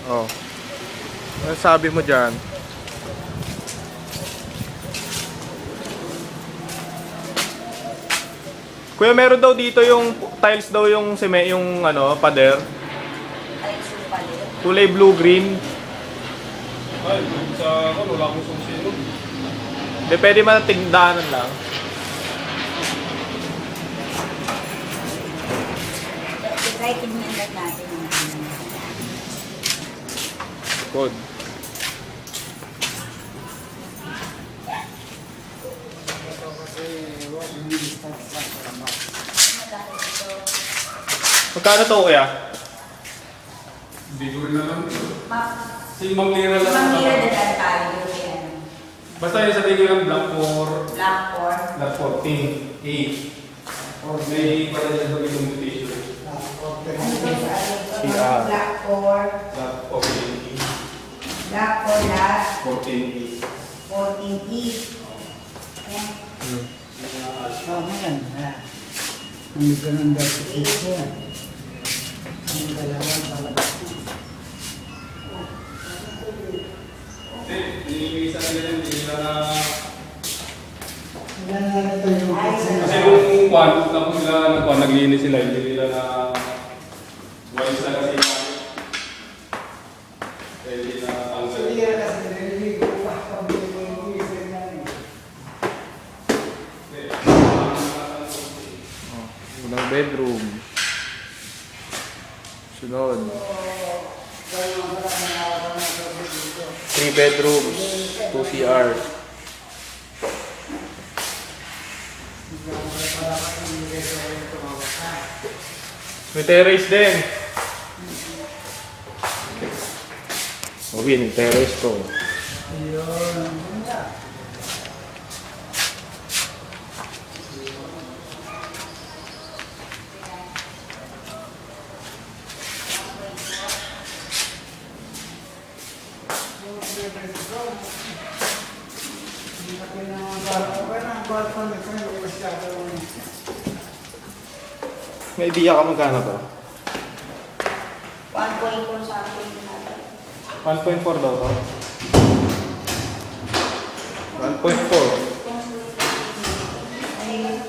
Oh. Ano sabi mo dyan? Kuya, meron daw dito yung tiles daw yung yung ano, pader. Tiles yung palit. Kulay blue-green. Ay, sa ako, wala akong susi nun. Hindi, pwede man tingdanan lang. Kahit tinandag natin. Good. Magkano to, kuya? Hindi ko rin alam. Ma'am, Si Mang Lira lang. Mang Lira na tayo. Basta yung sa tingin ng Black 4. Black or Black 14. 8. Or may pala dyan sa invitation. CR. Black or Black 14. Black or last 14. 14 each. Ayan. Tama yan. Hindi ka nang dapat ito. Ang dalawang palabas. Hindi, nililisa nila yan. Hindi nila na... Wala na ito yung Kasi yung kwan, tapos sila nagkwan, naglinis sila. Hindi nila na... Wise na kasi hindi na tanggal. Sige kasi nililigo pa pag nililigo na rin. Unang bedroom. Sunod. 3 bedrooms. 2 CRs. May terrace din. Oh, yun, terrace to. Yun. May idea ka magkano to? 1.4 sa akin natin. 1.4 daw to? 1.4. Ay,